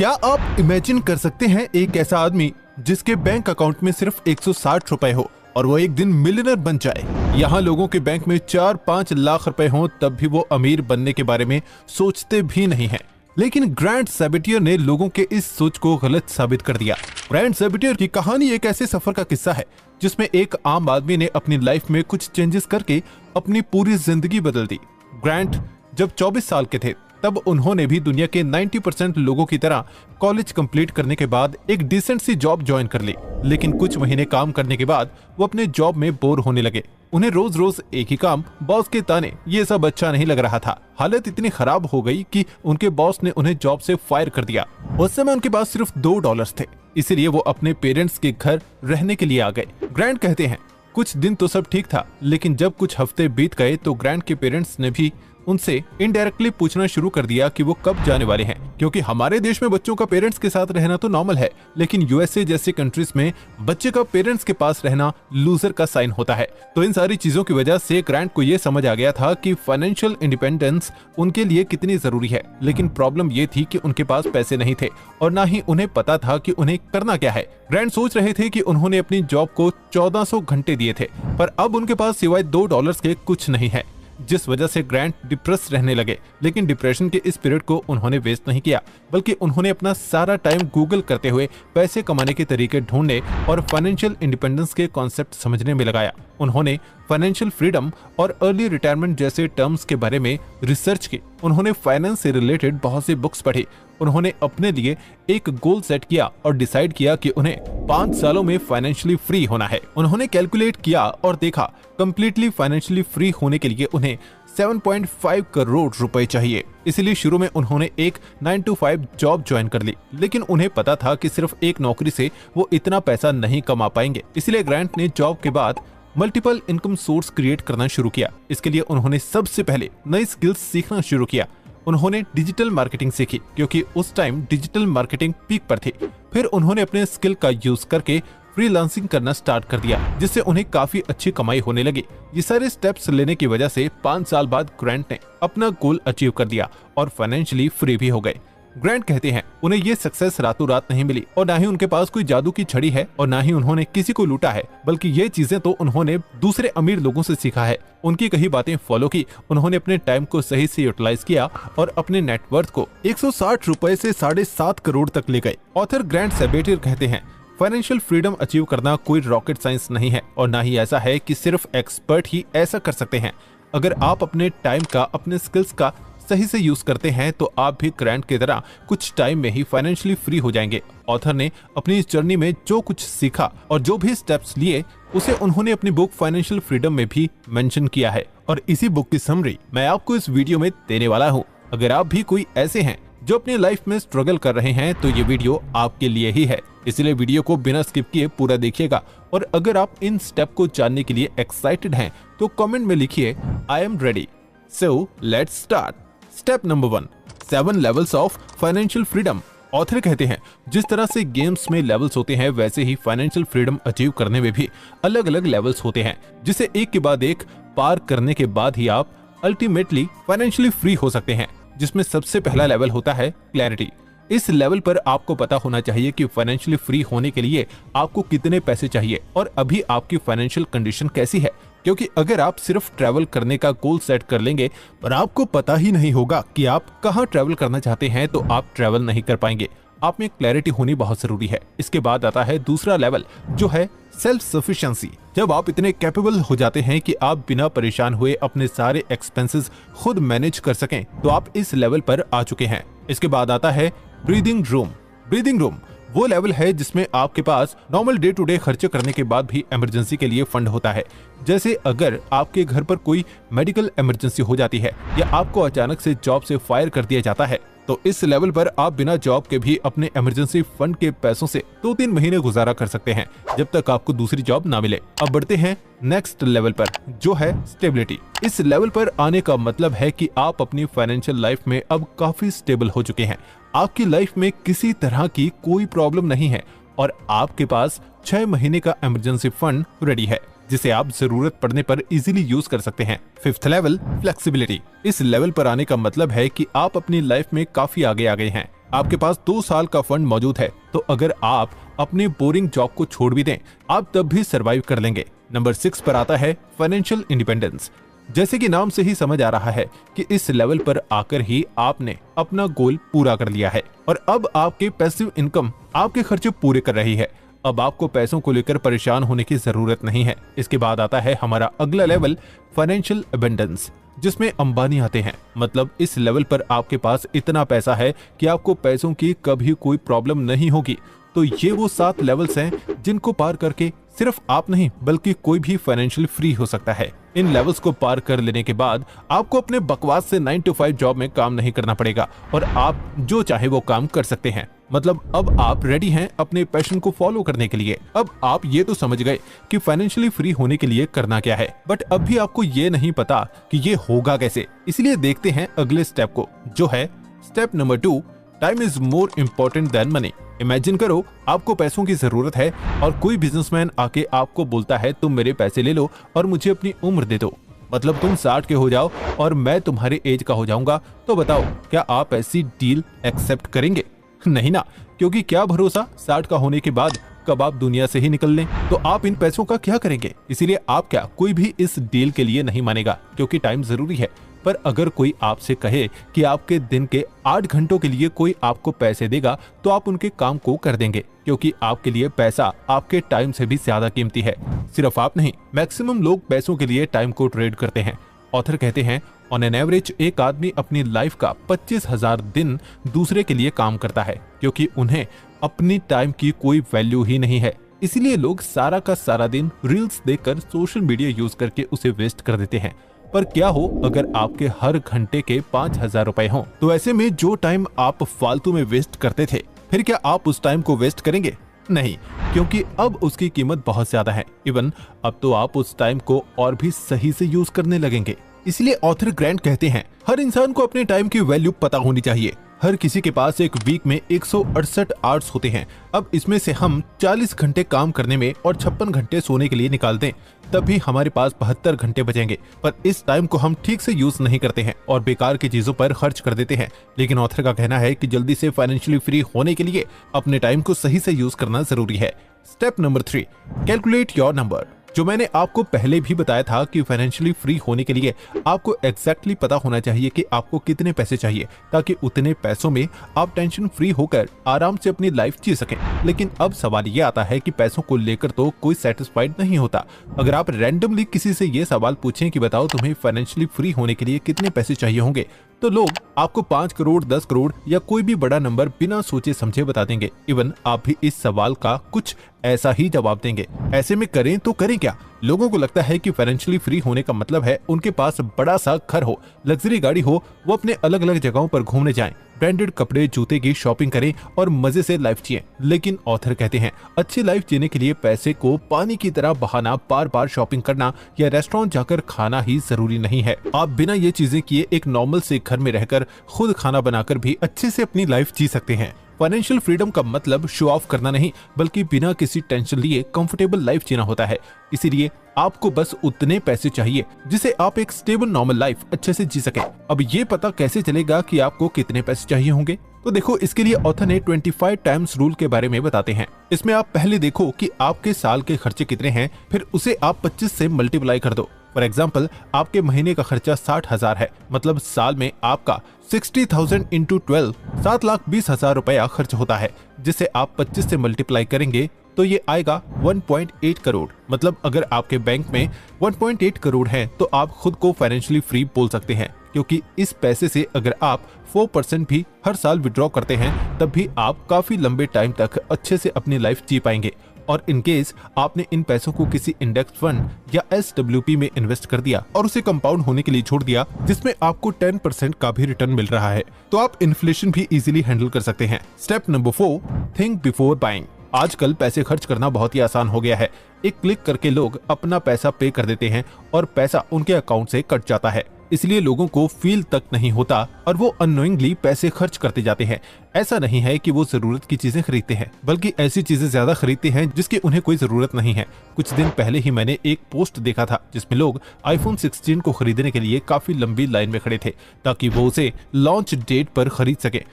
क्या आप इमेजिन कर सकते हैं एक ऐसा आदमी जिसके बैंक अकाउंट में सिर्फ 160 रुपए हो और वो एक दिन मिलियनर बन जाए। यहाँ लोगों के बैंक में 4-5 लाख रुपए हों तब भी वो अमीर बनने के बारे में सोचते भी नहीं हैं। लेकिन ग्रैंड सैबेटियर ने लोगों के इस सोच को गलत साबित कर दिया। ग्रैंड सैबेटियर की कहानी एक ऐसे सफर का किस्सा है जिसमें एक आम आदमी ने अपनी लाइफ में कुछ चेंजेस करके अपनी पूरी जिंदगी बदल दी। ग्रैंड जब 24 साल के थे तब उन्होंने भी दुनिया के 90% लोगों की तरह कॉलेज कंप्लीट करने के बाद एक डिसेंट सी जॉब ज्वाइन कर ली। लेकिन कुछ महीने काम करने के बाद वो अपने जॉब में बोर होने लगे। उन्हें रोज रोज एक ही काम, बॉस के ताने, ये सब अच्छा नहीं लग रहा था। हालत इतनी खराब हो गई कि उनके बॉस ने उन्हें जॉब से फायर कर दिया। उस समय उनके पास सिर्फ $2 थे, इसीलिए वो अपने पेरेंट्स के घर रहने के लिए आ गए। ग्रैंड कहते हैं कुछ दिन तो सब ठीक था, लेकिन जब कुछ हफ्ते बीत गए तो ग्रैंड के पेरेंट्स ने भी उनसे इनडायरेक्टली पूछना शुरू कर दिया कि वो कब जाने वाले हैं। क्योंकि हमारे देश में बच्चों का पेरेंट्स के साथ रहना तो नॉर्मल है, लेकिन यूएसए जैसे कंट्रीज में बच्चे का पेरेंट्स के पास रहना लूजर का साइन होता है। तो इन सारी चीजों की वजह से ग्रैंड को ये समझ आ गया था कि फाइनेंशियल इंडिपेंडेंस उनके लिए कितनी जरूरी है। लेकिन प्रॉब्लम ये थी कि उनके पास पैसे नहीं थे और ना ही उन्हें पता था कि उन्हें करना क्या है। ग्रैंड सोच रहे थे कि उन्होंने अपनी जॉब को 1400 घंटे दिए थे, पर अब उनके पास सिवाय $2 के कुछ नहीं है, जिस वजह से ग्रैंड डिप्रेस रहने लगे। लेकिन डिप्रेशन के इस पीरियड को उन्होंने वेस्ट नहीं किया, बल्कि उन्होंने अपना सारा टाइम गूगल करते हुए पैसे कमाने के तरीके ढूंढने और फाइनेंशियल इंडिपेंडेंस के कॉन्सेप्ट समझने में लगाया। उन्होंने फाइनेंशियल फ्रीडम और अर्ली रिटायरमेंट जैसे टर्म्स के बारे में रिसर्च की। उन्होंने फाइनेंस से रिलेटेड बहुत सी बुक्स पढ़ी। उन्होंने अपने लिए एक गोल सेट किया और डिसाइड किया कि उन्हें 5 सालों में फाइनेंशियली फ्री होना है। उन्होंने कैलकुलेट किया और देखा कंप्लीटली फाइनेंशियली फ्री होने के लिए उन्हें 7.5 करोड़ रुपए चाहिए। इसलिए शुरू में उन्होंने एक 9 to 5 जॉब ज्वाइन कर ली, लेकिन उन्हें पता था कि सिर्फ एक नौकरी से वो इतना पैसा नहीं कमा पाएंगे। इसलिए ग्रैंड ने जॉब के बाद मल्टीपल इनकम सोर्स क्रिएट करना शुरू किया। इसके लिए उन्होंने सबसे पहले नई स्किल्स सीखना शुरू किया। उन्होंने डिजिटल मार्केटिंग सीखी, क्योंकि उस टाइम डिजिटल मार्केटिंग पीक पर थी। फिर उन्होंने अपने स्किल का यूज करके फ्रीलांसिंग करना स्टार्ट कर दिया, जिससे उन्हें काफी अच्छी कमाई होने लगी। ये सारे स्टेप्स लेने की वजह से 5 साल बाद ग्रैंड ने अपना गोल अचीव कर दिया और फाइनेंशियली फ्री भी हो गए। ग्रैंड कहते हैं उन्हें ये सक्सेस रातों रात नहीं मिली और ना ही उनके पास कोई जादू की छड़ी है और ना ही उन्होंने किसी को लूटा है, बल्कि ये चीजें तो उन्होंने दूसरे अमीर लोगों से सीखा है। उनकी कही बातें फॉलो की, उन्होंने अपने टाइम को सही से यूटिलाइज किया और अपने नेटवर्थ को 160 रुपए से 7.5 करोड़ तक ले गए। ऑथर ग्रैंड सैबेटियर कहते हैं फाइनेंशियल फ्रीडम अचीव करना कोई रॉकेट साइंस नहीं है और ना ही ऐसा है कि सिर्फ एक्सपर्ट ही ऐसा कर सकते हैं। अगर आप अपने टाइम का, अपने स्किल्स का सही से यूज करते हैं तो आप भी ग्रैंड की तरह कुछ टाइम में ही फाइनेंशियली फ्री हो जाएंगे। ऑथर ने अपनी इस जर्नी में जो कुछ सीखा और जो भी स्टेप्स लिए उसे उन्होंने अपनी बुक फाइनेंशियल फ्रीडम में भी मेंशन किया है और इसी बुक की समरी मैं आपको इस वीडियो में देने वाला हूँ। अगर आप भी कोई ऐसे हैं जो अपनी लाइफ में स्ट्रगल कर रहे हैं तो ये वीडियो आपके लिए ही है, इसलिए वीडियो को बिना स्किप किए पूरा देखिएगा। और अगर आप इन स्टेप को जानने के लिए एक्साइटेड हैं तो कमेंट में लिखिए I am ready. So let's start. Step number 1, 7 levels of financial freedom. Author कहते हैं जिस तरह से गेम्स में लेवल्स होते हैं वैसे ही फाइनेंशियल फ्रीडम अचीव करने में भी अलग अलग लेवल्स होते हैं, जिसे एक के बाद एक पार करने के बाद ही आप अल्टीमेटली फाइनेंशियली फ्री हो सकते हैं। जिसमें सबसे पहला लेवल होता है क्लैरिटी। इस लेवल पर आपको पता होना चाहिए कि फाइनेंशियली फ्री होने के लिए आपको कितने पैसे चाहिए और अभी आपकी फाइनेंशियल कंडीशन कैसी है। क्योंकि अगर आप सिर्फ ट्रैवल करने का गोल सेट कर लेंगे पर आपको पता ही नहीं होगा कि आप कहाँ ट्रैवल करना चाहते हैं तो आप ट्रैवल नहीं कर पाएंगे। आप में क्लैरिटी होनी बहुत जरूरी है। इसके बाद आता है दूसरा लेवल जो है सेल्फ सफिशिएंसी। जब आप इतने कैपेबल हो जाते हैं कि आप बिना परेशान हुए अपने सारे एक्सपेंसेस खुद मैनेज कर सकें तो आप इस लेवल पर आ चुके हैं। इसके बाद आता है ब्रीदिंग रूम। ब्रीदिंग रूम वो लेवल है जिसमें आपके पास नॉर्मल डे टू डे खर्चे करने के बाद भी इमरजेंसी के लिए फंड होता है। जैसे अगर आपके घर पर कोई मेडिकल इमरजेंसी हो जाती है या आपको अचानक से जॉब से फायर कर दिया जाता है तो इस लेवल पर आप बिना जॉब के भी अपने इमरजेंसी फंड के पैसों से 2-3 महीने गुजारा कर सकते हैं जब तक आपको दूसरी जॉब ना मिले। अब बढ़ते हैं नेक्स्ट लेवल पर जो है स्टेबिलिटी। इस लेवल पर आने का मतलब है कि आप अपनी फाइनेंशियल लाइफ में अब काफी स्टेबल हो चुके हैं। आपकी लाइफ में किसी तरह की कोई प्रॉब्लम नहीं है और आपके पास 6 महीने का इमरजेंसी फंड रेडी है जिसे आप जरूरत पड़ने पर इजीली यूज कर सकते हैं। 5th level flexibility. इस लेवल पर आने का मतलब है कि आप अपनी लाइफ में काफी आगे आ गए हैं। आपके पास 2 साल का फंड मौजूद है, तो अगर आप अपने बोरिंग जॉब को छोड़ भी दें, आप तब भी सरवाइव कर लेंगे। नंबर 6 पर आता है फाइनेंशियल इंडिपेंडेंस। जैसे कि नाम से ही समझ आ रहा है कि इस लेवल पर आकर ही आपने अपना गोल पूरा कर लिया है और अब आपके पैसिव इनकम आपके खर्चे पूरे कर रही है। अब आपको पैसों को लेकर परेशान होने की जरूरत नहीं है। इसके बाद आता है हमारा अगला लेवल, फाइनेंशियल एबंडेंस, जिसमें अंबानी आते हैं। मतलब इस लेवल पर आपके पास इतना पैसा है कि आपको पैसों की कभी कोई प्रॉब्लम नहीं होगी। तो ये वो 7 लेवल्स हैं जिनको पार करके सिर्फ आप नहीं बल्कि कोई भी फाइनेंशियल फ्री हो सकता है। इन लेवल्स को पार कर लेने के बाद आपको अपने बकवास से 9 to 5 जॉब में काम नहीं करना पड़ेगा और आप जो चाहे वो काम कर सकते हैं। मतलब अब आप रेडी हैं अपने पैशन को फॉलो करने के लिए। अब आप ये तो समझ गए कि फाइनेंशियली फ्री होने के लिए करना क्या है, बट अब भी आपको ये नहीं पता कि ये होगा कैसे। इसलिए देखते हैं अगले स्टेप को, जो है step number 2, time is more important then money. Imagine करो आपको पैसों की जरूरत है और कोई बिजनेसमैन आके आपको बोलता है तुम मेरे पैसे ले लो और मुझे अपनी उम्र दे दो। मतलब तुम 60 के हो जाओ और मैं तुम्हारे एज का हो जाऊंगा। तो बताओ क्या आप ऐसी डील एक्सेप्ट करेंगे? नहीं ना, क्योंकि क्या भरोसा 60 का होने के बाद कब आप दुनिया से ही निकल लें। तो आप इन पैसों का क्या करेंगे? इसीलिए आप क्या कोई भी इस डील के लिए नहीं मानेगा, क्योंकि टाइम जरूरी है। पर अगर कोई आपसे कहे कि आपके दिन के 8 घंटों के लिए कोई आपको पैसे देगा, तो आप उनके काम को कर देंगे, क्योंकि आपके लिए पैसा आपके टाइम से भी ज्यादा कीमती है। सिर्फ आप नहीं, मैक्सिमम लोग पैसों के लिए टाइम को ट्रेड करते हैं। ऑथर कहते हैं ऑन एन एवरेज एक आदमी अपनी लाइफ का 25,000 दिन दूसरे के लिए काम करता है, क्योंकि उन्हें अपनी टाइम की कोई वैल्यू ही नहीं है। इसीलिए लोग सारा का सारा दिन रील्स देखकर, सोशल मीडिया यूज करके उसे वेस्ट कर देते हैं। पर क्या हो अगर आपके हर घंटे के 5,000 रुपए हों? तो ऐसे में जो टाइम आप फालतू में वेस्ट करते थे, फिर क्या आप उस टाइम को वेस्ट करेंगे? नहीं, क्योंकि अब उसकी कीमत बहुत ज्यादा है। इवन अब तो आप उस टाइम को और भी सही से यूज करने लगेंगे। इसलिए ऑथर ग्रैंट कहते हैं हर इंसान को अपने टाइम की वैल्यू पता होनी चाहिए। हर किसी के पास एक वीक में 168 आवर्स होते हैं। अब इसमें से हम 40 घंटे काम करने में और 56 घंटे सोने के लिए निकाल दें, तब भी हमारे पास 72 घंटे बचेंगे। पर इस टाइम को हम ठीक से यूज नहीं करते हैं और बेकार की चीजों पर खर्च कर देते हैं। लेकिन ऑथर का कहना है कि जल्दी से फाइनेंशियली फ्री होने के लिए अपने टाइम को सही से यूज करना जरूरी है। Step number 3, calculate your number. जो मैंने आपको पहले भी बताया था कि फाइनेंशियली फ्री होने के लिए आपको एग्जैक्टली पता होना चाहिए कि आपको कितने पैसे चाहिए, ताकि उतने पैसों में आप टेंशन फ्री होकर आराम से अपनी लाइफ जी सकें। लेकिन अब सवाल ये आता है कि पैसों को लेकर तो कोई सेटिस्फाइड नहीं होता। अगर आप रैंडमली किसी से ये सवाल पूछें कि बताओ तुम्हें फाइनेंशियली फ्री होने के लिए कितने पैसे चाहिए होंगे, तो लोग आपको 5 करोड़, 10 करोड़ या कोई भी बड़ा नंबर बिना सोचे समझे बता देंगे। इवन आप भी इस सवाल का कुछ ऐसा ही जवाब देंगे। ऐसे में करें तो करें क्या? लोगों को लगता है कि फाइनेंशियली फ्री होने का मतलब है उनके पास बड़ा सा घर हो, लग्जरी गाड़ी हो, वो अपने अलग अलग जगहों पर घूमने जाएं, ब्रांडेड कपड़े जूते की शॉपिंग करें और मजे से लाइफ जिएं। लेकिन ऑथर कहते हैं अच्छी लाइफ जीने के लिए पैसे को पानी की तरह बहाना, बार बार शॉपिंग करना या रेस्टोरेंट जाकर खाना ही जरूरी नहीं है। आप बिना ये चीजें किए एक नॉर्मल से घर में रहकर खुद खाना बनाकर भी अच्छे से अपनी लाइफ जी सकते हैं। फाइनेंशियल फ्रीडम का मतलब शो ऑफ करना नहीं, बल्कि बिना किसी टेंशन लिए कंफर्टेबल लाइफ जीना होता है। इसीलिए आपको बस उतने पैसे चाहिए जिसे आप एक स्टेबल नॉर्मल लाइफ अच्छे से जी सकें। अब ये पता कैसे चलेगा कि आपको कितने पैसे चाहिए होंगे? तो देखो, इसके लिए ऑथर ने 25 टाइम्स रूल के बारे में बताते हैं। इसमें आप पहले देखो कि आपके साल के खर्चे कितने हैं, फिर उसे आप 25 से मल्टीप्लाई कर दो। फॉर एग्जाम्पल, आपके महीने का खर्चा 60,000 है, मतलब साल में आपका 60,000 इंटू 12 7,20,000 रुपया खर्च होता है, जिसे आप 25 से मल्टीप्लाई करेंगे तो ये आएगा 1.8 करोड़। मतलब अगर आपके बैंक में 1.8 करोड़ है तो आप खुद को फाइनेंशियली फ्री बोल सकते हैं, क्योंकि इस पैसे से अगर आप 4% भी हर साल विड्रॉ करते हैं तब भी आप काफी लंबे टाइम तक अच्छे से अपनी लाइफ जी पाएंगे। और इन केस आपने इन पैसों को किसी इंडेक्स फंड या SWP में इन्वेस्ट कर दिया और उसे कंपाउंड होने के लिए छोड़ दिया, जिसमें आपको 10% का भी रिटर्न मिल रहा है, तो आप इन्फ्लेशन भी इजीली हैंडल कर सकते हैं। Step number 4, think before buying. आजकल पैसे खर्च करना बहुत ही आसान हो गया है। एक क्लिक करके लोग अपना पैसा पे कर देते हैं और पैसा उनके अकाउंट से कट जाता है। इसलिए लोगों को फील तक नहीं होता और वो अननोइंगली पैसे खर्च करते जाते हैं। ऐसा नहीं है कि वो जरूरत की चीजें खरीदते हैं, बल्कि ऐसी चीजें ज्यादा खरीदते हैं जिसकी उन्हें कोई जरूरत नहीं है। कुछ दिन पहले ही मैंने एक पोस्ट देखा था जिसमें लोग आईफोन 16 को खरीदने के लिए काफी लंबी लाइन में खड़े थे ताकि वो उसे लॉन्च डेट पर खरीद सके।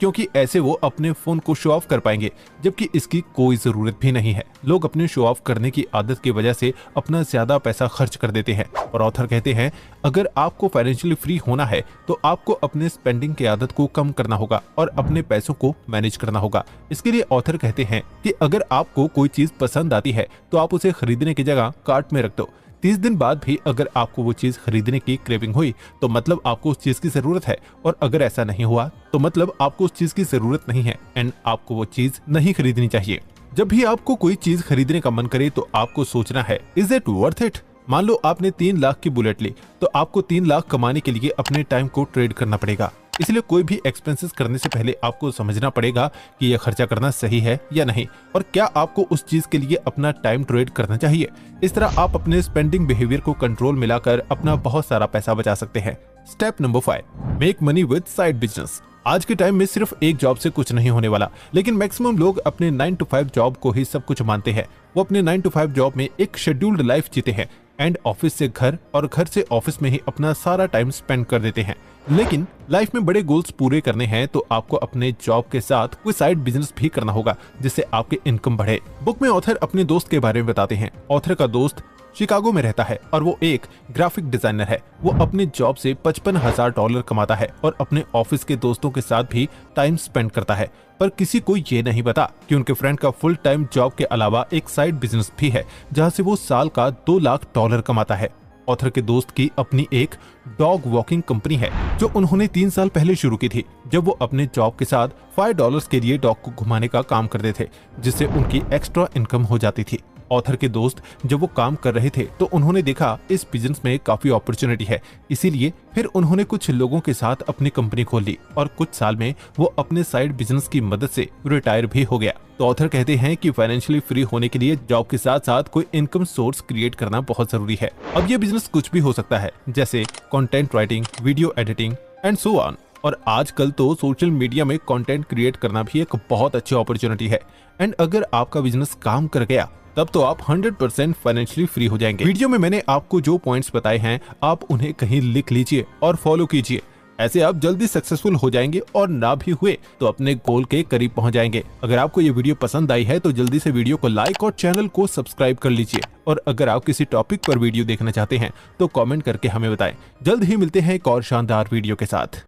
क्योंकि ऐसे वो अपने फोन को शो ऑफ कर पाएंगे, जबकि इसकी कोई जरूरत भी नहीं है। लोग अपने शो ऑफ करने की आदत की वजह से अपना ज्यादा पैसा खर्च कर देते हैं। और ऑथर कहते हैं, अगर आपको फाइनेंशियली फ्री होना है तो आपको अपने स्पेंडिंग की आदत को कम करना होगा और अपने पैसों को मैनेज करना होगा। इसके लिए ऑथर कहते हैं कि अगर आपको कोई चीज पसंद आती है तो आप उसे खरीदने की जगह कार्ट में रख दो। 30 दिन बाद भी अगर आपको वो चीज खरीदने की क्रेविंग हुई तो मतलब आपको उस चीज की जरूरत है, और अगर ऐसा नहीं हुआ तो मतलब आपको उस चीज की जरूरत नहीं है एंड आपको वो चीज नहीं खरीदनी चाहिए। जब भी आपको कोई चीज खरीदने का मन करे तो आपको सोचना है, इज इट वर्थ इट? मान लो आपने 3 लाख की बुलेट ली तो आपको 3 लाख कमाने के लिए अपने टाइम को ट्रेड करना पड़ेगा। इसलिए कोई भी एक्सपेंसेस करने से पहले आपको समझना पड़ेगा कि यह खर्चा करना सही है या नहीं, और क्या आपको उस चीज के लिए अपना टाइम ट्रेड करना चाहिए। इस तरह आप अपने स्पेंडिंग बिहेवियर को कंट्रोल में लाकर अपना बहुत सारा पैसा बचा सकते हैं। Step number 5, make money with side business. आज के टाइम में सिर्फ एक जॉब से कुछ नहीं होने वाला, लेकिन मैक्सिमम लोग अपने 9 to 5 जॉब को ही सब कुछ मानते हैं। वो अपने 9 to 5 जॉब में एक शेड्यूल्ड लाइफ जीते हैं एंड ऑफिस से घर और घर से ऑफिस में ही अपना सारा टाइम स्पेंड कर देते हैं। लेकिन लाइफ में बड़े गोल्स पूरे करने हैं तो आपको अपने जॉब के साथ कोई साइड बिजनेस भी करना होगा जिससे आपकी इनकम बढ़े। बुक में ऑथर अपने दोस्त के बारे में बताते हैं। ऑथर का दोस्त शिकागो में रहता है और वो एक ग्राफिक डिजाइनर है। वो अपने जॉब से $55,000 कमाता है और अपने ऑफिस के दोस्तों के साथ भी टाइम स्पेंड करता है, पर किसी को ये नहीं पता कि उनके फ्रेंड का फुल टाइम जॉब के अलावा एक साइड बिजनेस भी है जहाँ से वो साल का $2 लाख कमाता है। ऑथर के दोस्त की अपनी एक डॉग वॉकिंग कंपनी है जो उन्होंने 3 साल पहले शुरू की थी, जब वो अपने जॉब के साथ $5 के लिए डॉग को घुमाने का काम करते थे, जिससे उनकी एक्स्ट्रा इनकम हो जाती थी। ऑथर के दोस्त जब वो काम कर रहे थे तो उन्होंने देखा इस बिजनेस में काफी अपॉर्चुनिटी है, इसीलिए फिर उन्होंने कुछ लोगों के साथ अपनी कंपनी खोल ली और कुछ साल में वो अपने साइड बिजनेस की मदद से रिटायर भी हो गया। तो ऑथर कहते हैं कि फाइनेंशियली फ्री होने के लिए जॉब के साथ साथ कोई इनकम सोर्स क्रिएट करना बहुत जरूरी है। अब ये बिजनेस कुछ भी हो सकता है, जैसे content writing, video editing and so on. और आजकल तो सोशल मीडिया में कंटेंट क्रिएट करना भी एक बहुत अच्छी अपॉर्चुनिटी है एंड अगर आपका बिजनेस काम कर गया तब तो आप 100% फाइनेंशियली फ्री हो जाएंगे। वीडियो में मैंने आपको जो पॉइंट्स बताए हैं आप उन्हें कहीं लिख लीजिए और फॉलो कीजिए। ऐसे आप जल्दी सक्सेसफुल हो जाएंगे और ना भी हुए तो अपने गोल के करीब पहुंच जाएंगे। अगर आपको ये वीडियो पसंद आई है तो जल्दी से वीडियो को लाइक और चैनल को सब्सक्राइब कर लीजिए। और अगर आप किसी टॉपिक पर वीडियो देखना चाहते हैं तो कमेंट करके हमें बताएं। जल्द ही मिलते हैं एक और शानदार वीडियो के साथ।